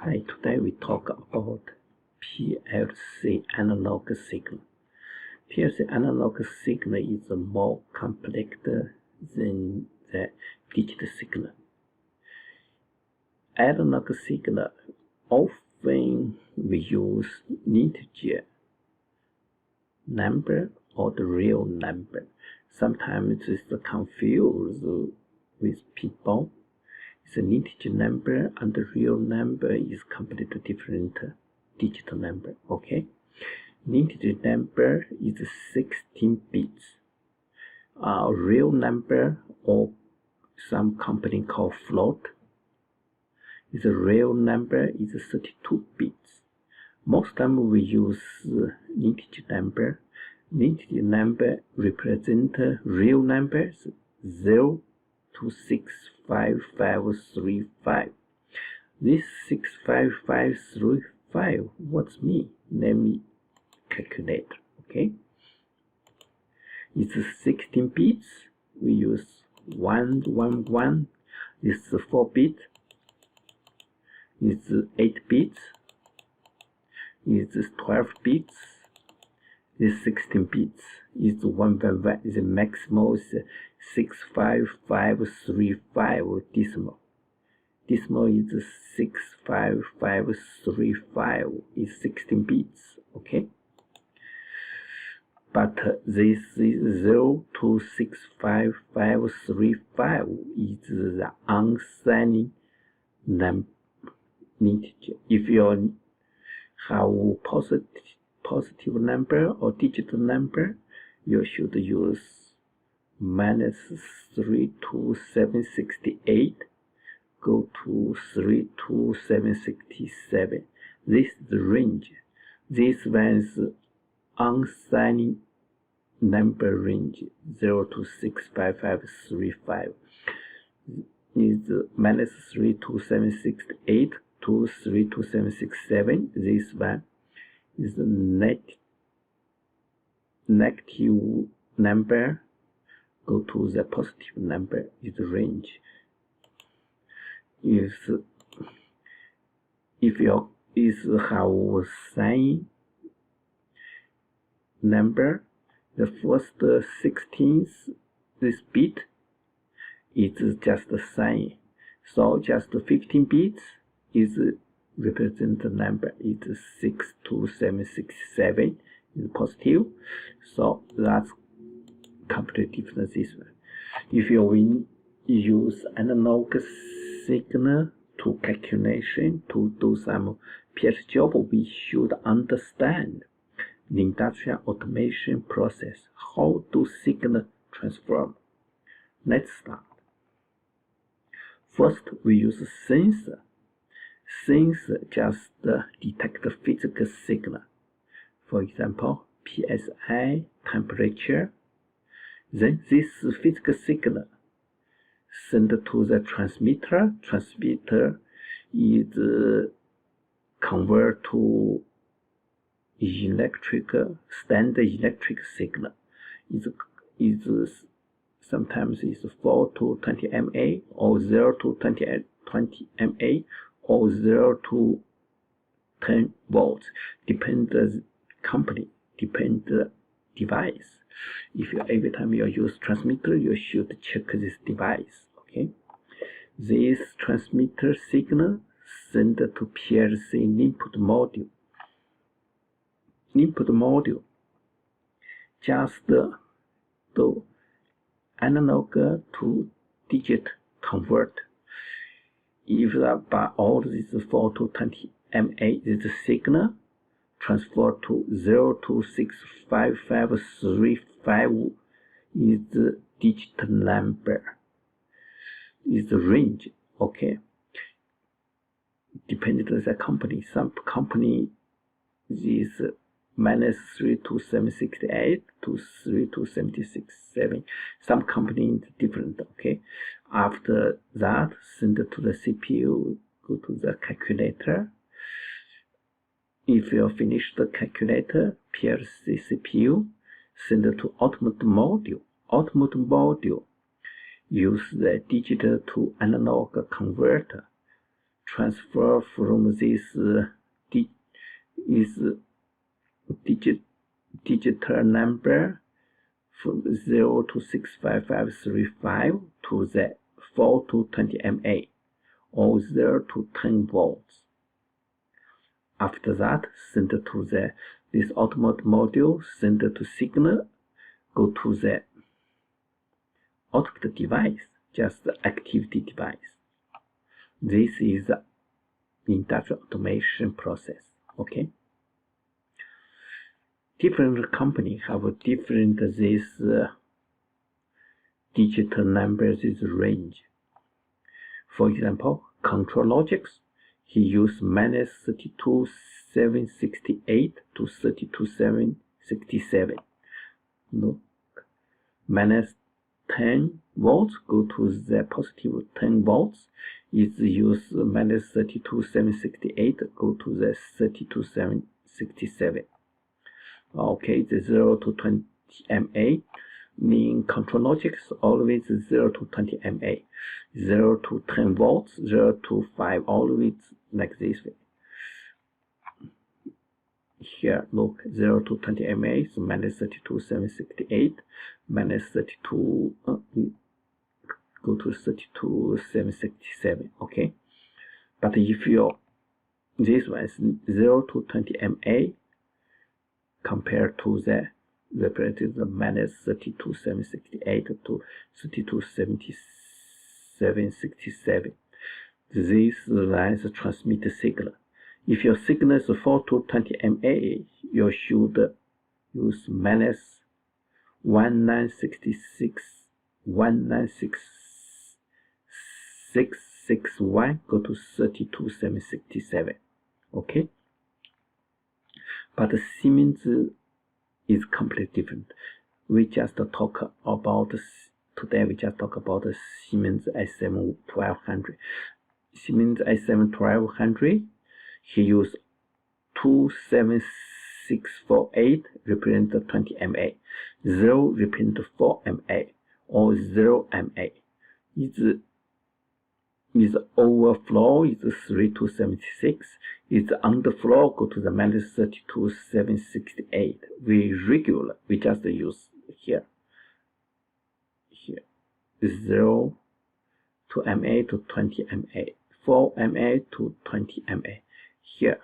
Hi, today we talk about PLC analog signal. PLC analog signal is more complex than the digital signal. Analog signal often we use integer number or the real number. Sometimes it's confused with people. It's an integer number and the real number is completely different digital number. Okay, an integer number is 16 bits. Real number, or some company call float, is a real number is 32 bits. Most time we use integer number. Integer number represent real numbers 0 to 65535. This 65535, what's mean? Let me calculate. Okay, it's 16 bits. We use 111. It's 4 bits. It's 8 bits. It's 12 bits. It's 16 bits. It's 111. The maximum is 65535 decimal. Decimal is 65535 is 16 bits. Okay, but this is 0 to 65535 is the unsigned integer. If you have positive number or digital number, you should use -3 to 768 go to 3 to 767. This is the range. This one's unsigned number range 0 to 65535 is -3 to 768 to 3 to 767. This one is the negative number go to the positive number is the range. If you have sign number, the first 16th this bit is just a sign, so just 15 bits is represent the number is 6 to 767 is positive, so that's completely different this one. If you use analog signal to calculation to do some PLC job, we should understand the industrial automation process. How do signal transform? Let's start. First, we use a sensor. Sensor just detect the physical signal. For example, PSI, temperature. Then this physical signal sent to the transmitter. Transmitter is convert to standard electric signal. Is sometimes is 4 to 20 mA or 0 to 20 mA or 0 to 10 volts. Depend the company, depend the device. If every time you use transmitter, you should check this device. Okay, this transmitter signal sent to PLC input module. Input module just the analog to digit convert. If by all this 4 to 20 mA, this signal transfer to 0 to 65535 is the digital number, is the range. Okay, depending on the company. Some company is -3 to 768 to 3 to 767. Some company is different. Okay, after that, send it to the CPU, go to the calculator. If you finish the calculator, PLC CPU, send it to automotive module. Automotive module use the digital to analog converter. transfer from this digital number from 0 to 65535 to the 4 to 20 mA or 0 to 10 volts. After that, send to this automotive module, send to signal, go to the output device, just the activity device. This is the industrial automation process. Okay. Different companies have different this digital numbers is range. For example, Control Logics, he used -32768 to 32767. Look, -10 volts go to the positive 10 volts. Is use -32768 go to the 32767. Okay, the 0 to 20 mA. In Control Logics, always 0 to 20 mA, 0 to 10 volts, 0 to 5, always like this way. Here, look, 0 to 20 mA is -32768, -32, go to 32767, okay? But if this one is 0 to 20 mA compared to the represented the -32768 to 327767. This lines transmit signal. If your signal is 4 to 20 mA, you should use -196.196.661 go to 32767. Okay. But Siemens is completely different. We just talk about today. We just talk about the Siemens SM 1200. Siemens SM 1200. He used 27648 represent 20 mA, 0 represent 4 mA, or 0 mA. Is overflow is 3276. Is underflow go to the -32768. We just use here 0 to mA to 20 mA, 4 mA to 20 mA. Here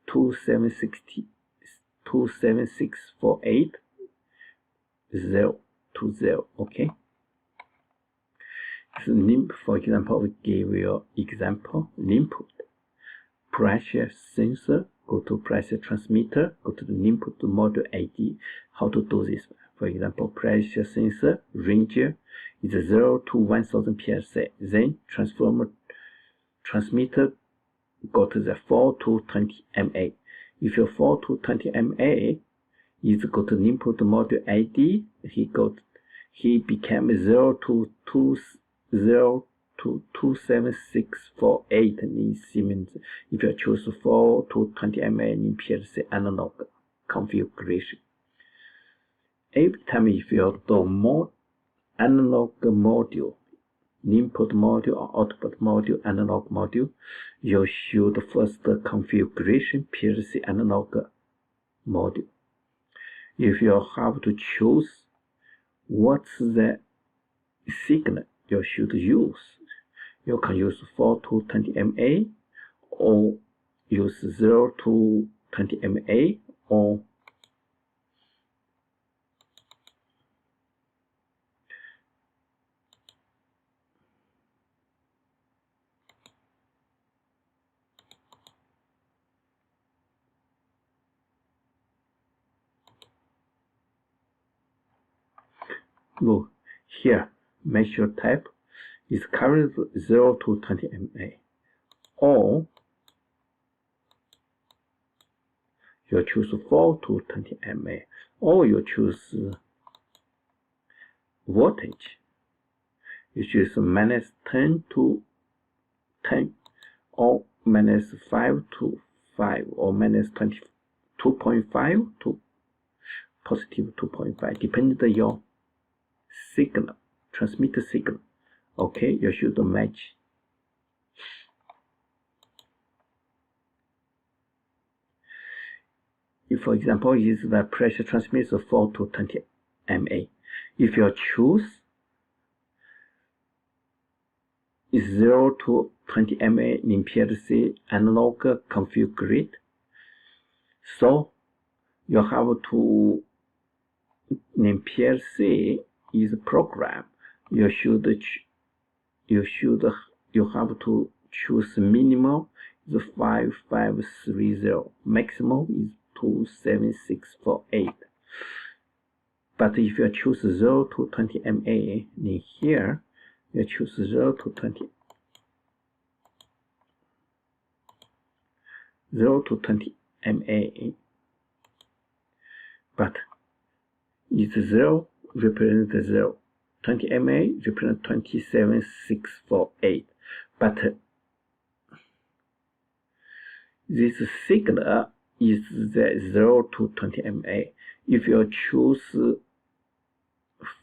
27648 0 to 0. Okay. So for example, we give you example input. Pressure sensor, go to pressure transmitter, go to the input module ID. How to do this? For example, pressure sensor range is 0 to 1000 PLC. Then transmitter go to the 4 to 20 mA. If your 4 to 20 mA is go to input module ID, he became 0 to 27648 in Siemens. If you choose 4 to 20 mA in PLC analog configuration. Every time if you do more analog module, input module or output module, analog module, you should first configuration PLC analog module. If you have to choose what's the signal you should use, you can use 4 to 20 mA or use 0 to 20 mA or look here, measure type is current 0 to 20 mA, or you choose 4 to 20 mA, or you choose voltage. You choose -10 to 10, or -5 to 5, or -2.5 to positive 2.5, depending on your signal, transmitter signal. Okay, you should match. if for example is the pressure transmitter 4 to 20 MA. If you choose is 0 to 20 MA in PLC analog configure, so you have to in PLC is program. You have to choose minimum is 5530, maximum is 27648. But if you choose 0 to 20 MA in here, you choose 0 to 20 MA, but it's 0 represent 0, 20 MA represent 27648. But this signal is the 0 to 20 MA. If you choose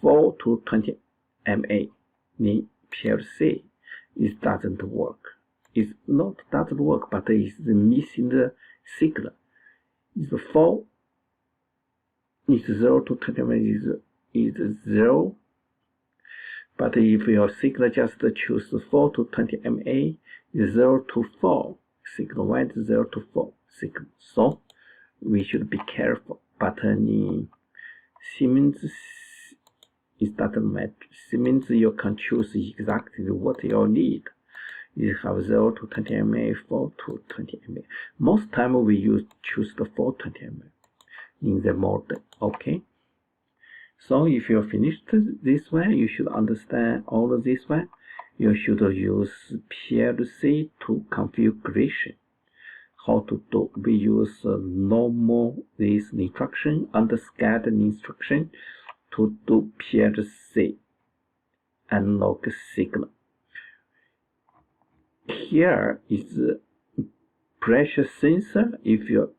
4 to 20 MA in PLC, it doesn't work. It not doesn't work, but it's missing the signal. It's 4. It's 0 to 20 MA is 0. But if your signal just choose 4 to 20 MA, is 0 to 4. Signal 1 is 0 to 4 signal. So we should be careful. But in Siemens, it doesn't matter. Siemens, you can choose exactly what you need. You have 0 to 20 MA, 4 to 20 MA. Most time we choose the 420 MA in the model. Okay. So if you finished this one, you should understand all of this one. You should use PLC to configuration. How to do? We use normal this instruction and SCADA instruction to do PLC analog signal. Here is pressure sensor. If you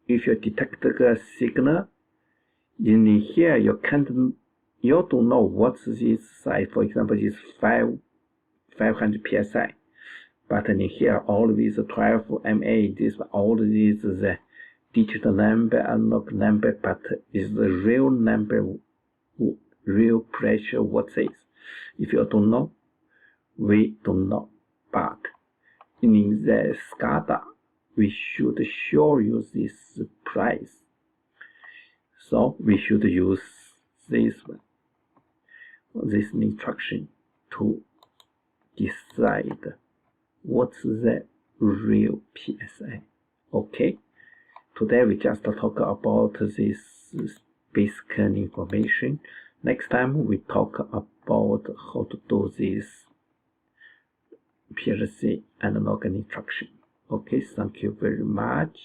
detect the signal in here, you don't know what's this size. For example, is 500 psi. But in here, all these 12 MA, all these the digital number, analog number, but is the real number, real pressure, what is? If you don't know, we don't know. But in the SCADA, we should show you this price. So we should use this one, this instruction to decide what's the real PSI. Okay. Today we just talk about this basic information. Next time we talk about how to do this PLC analog instruction. Okay, thank you very much.